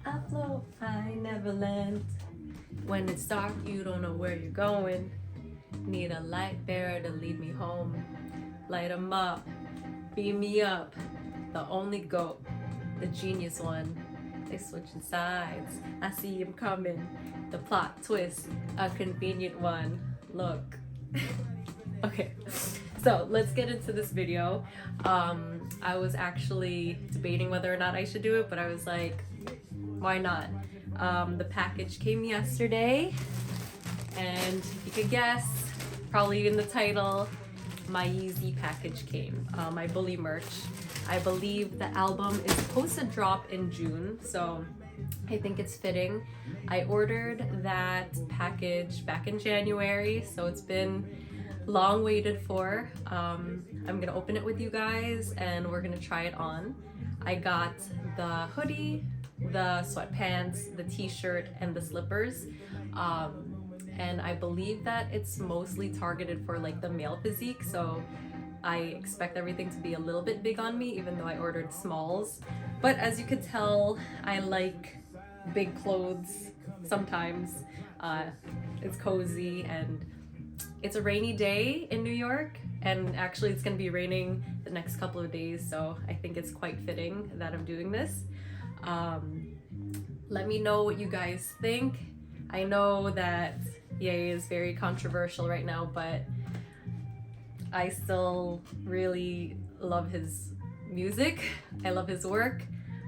I float, I never land. When it's dark, you don't know where you're going. Need a light bearer to lead me home. Light 'em up, beam me up. The only goat, the genius one. They switching sides, I see him coming. The plot twist, a convenient one. Look. Okay, so let's get into this video. I was actually debating whether or not I should do it, but I was like, why not? The package came yesterday, and if you could guess, probably in the title, my YZY package came. My Bully merch. I believe the album is supposed to drop in June, so I think it's fitting. I ordered that package back in January, so it's been long waited for. I'm gonna open it with you guys and we're gonna try it on. I got the hoodie, the sweatpants, the t-shirt, and the slippers. And I believe that it's mostly targeted for like the male physique, so I expect everything to be a little bit big on me, even though I ordered smalls. But as you could tell, I like big clothes sometimes. It's cozy, and it's a rainy day in New York, and actually it's gonna be raining the next couple of days, so I think it's quite fitting that I'm doing this. Let me know what you guys think. I know that Ye is very controversial right now, but I still really love his music. I love his work.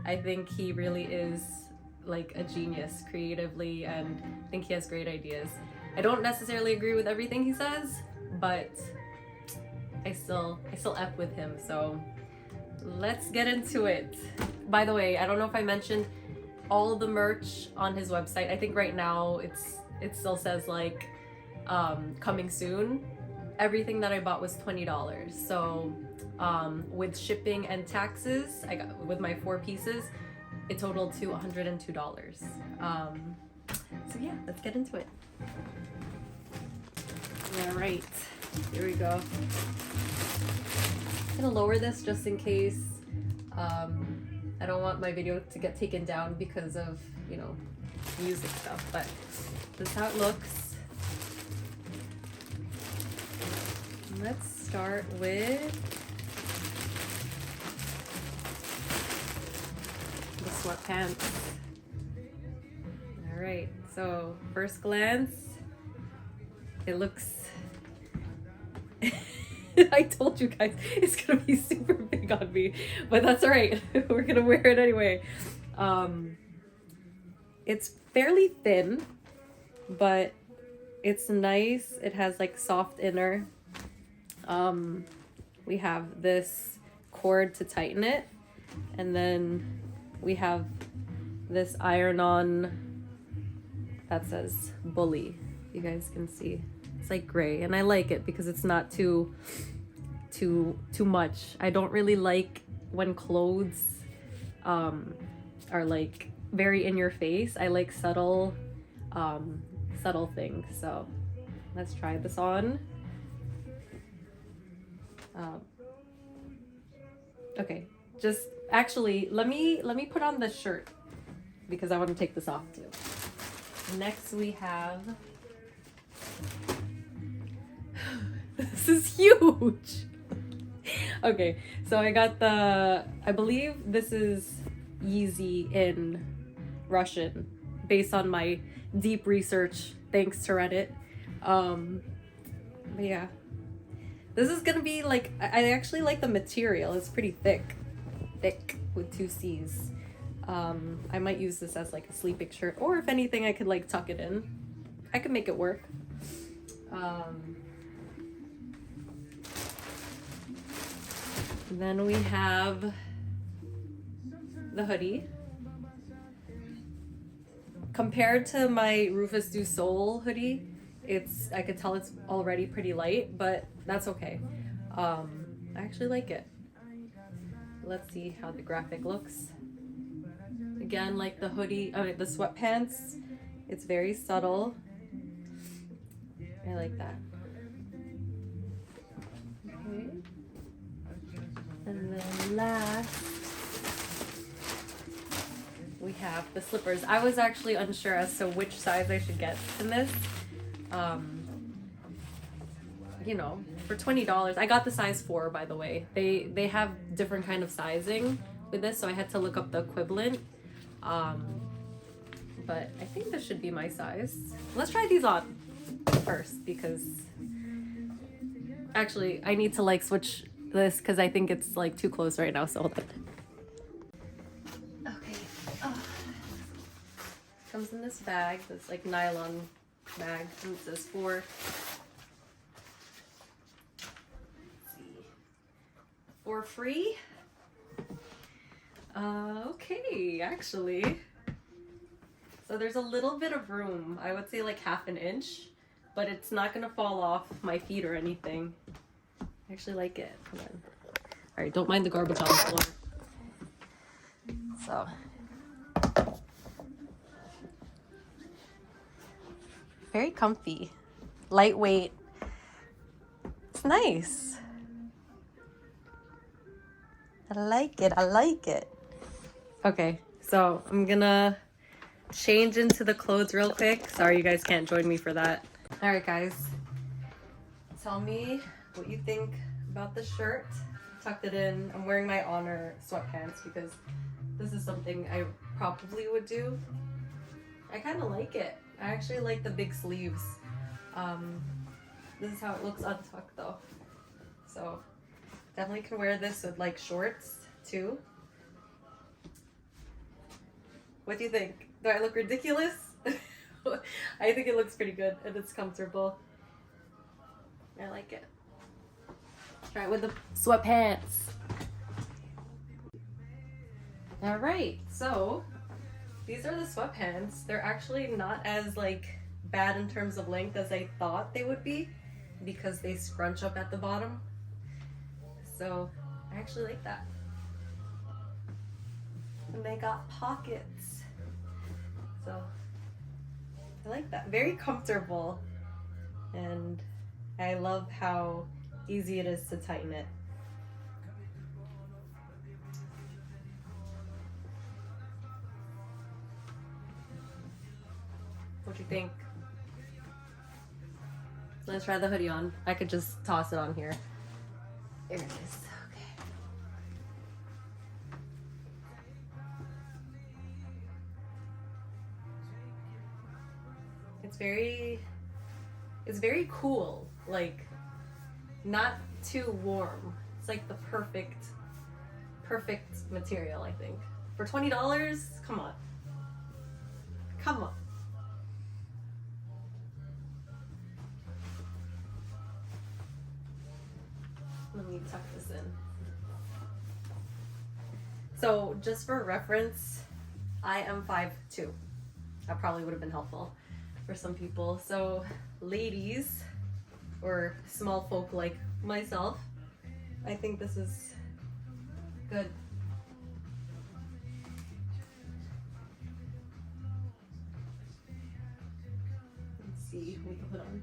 I think he really is like a genius creatively, and I think he has great ideas. I don't necessarily agree with everything he says, but I still F with him, so let's get into it. By the way, I don't know if I mentioned all the merch on his website. I think right now it still says like coming soon. Everything that I bought was $20, so with shipping and taxes, I got with my 4 pieces, it totaled to $102. So yeah, let's get into it. All right, here we go. I'm gonna lower this just in case. I don't want my video to get taken down because of, you know, music stuff, but this is how it looks. Let's start with the sweatpants. All right, so first glance, it looks I told you guys it's gonna be super big on me, but that's all right. We're gonna wear it anyway. It's fairly thin, but it's nice. It has like soft inner. We have this cord to tighten it, and then we have this iron-on that says Bully. You guys can see it's like gray, and I like it because it's not too much. I don't really like when clothes are like very in your face. I like subtle things. So let's try this on. Okay, just actually let me put on the shirt because I want to take this off too. Next we have this is huge. Okay, so I got I believe this is YZY in Russian based on my deep research thanks to Reddit. But yeah, this is gonna be like, I actually like the material. It's pretty thick with 2 C's. I might use this as like a sleeping shirt, or if anything I could like tuck it in. I could make it work. Then we have the hoodie. Compared to my Rüfüs du Sol hoodie, I could tell it's already pretty light, but that's okay. I actually like it. Let's see how the graphic looks. Again, like the hoodie, the sweatpants, it's very subtle. I like that. Okay. And then last, we have the slippers. I was actually unsure as to which size I should get in this. You know, for $20. I got the size 4, by the way. They have different kind of sizing with this, so I had to look up the equivalent. But I think this should be my size. Let's try these on first, because actually I need to like switch this because I think it's like too close right now, so hold on. Okay. Comes in this bag, this like nylon bag, and it says for free. Okay, actually. So there's a little bit of room. I would say like half an inch, but it's not gonna fall off my feet or anything. I actually like it. Come on. All right, don't mind the garbage on the floor. So. Very comfy, lightweight. It's nice. I like it, I like it. Okay, so I'm gonna change into the clothes real quick. Sorry you guys can't join me for that. All right guys, tell me what you think about the shirt. Tucked it in. I'm wearing my Honor sweatpants because this is something I probably would do. I kind of like it. I actually like the big sleeves. This is how it looks untucked though. So definitely can wear this with like shorts too. What do you think? Do I look ridiculous? I think it looks pretty good and it's comfortable. I like it. Try it with the sweatpants. All right, so these are the sweatpants. They're actually not as like bad in terms of length as I thought they would be because they scrunch up at the bottom. So I actually like that. And they got pockets. So I like that. Very comfortable. And I love how easy it is to tighten it. What do you think? Let's try the hoodie on. I could just toss it on here. There it is. Okay. It's very cool. Like, not too warm. It's like the perfect material, I think. For $20, come on. Come on. Let me tuck this in. So just for reference, I am 5'2". That probably would have been helpful for some people. So ladies or small folk like myself, I think this is good. Let's see what to put on.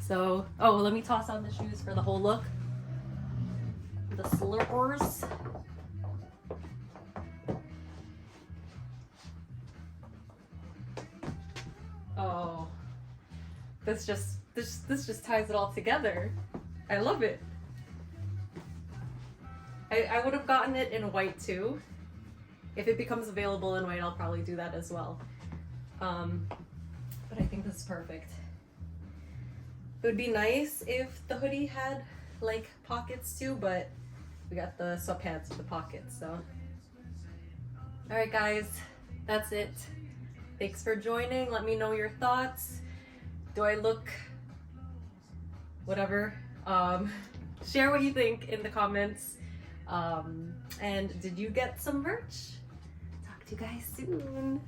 So, oh, let me toss on the shoes for the whole look. The slippers. Oh, this just ties it all together. I love it. I would have gotten it in white too. If it becomes available in white, I'll probably do that as well. But I think this is perfect. It would be nice if the hoodie had like pockets too, but we got the sweatpants with the pockets, so. All right guys, that's it. Thanks for joining. Let me know your thoughts. Do I look whatever? Share what you think in the comments. And did you get some merch? Talk to you guys soon.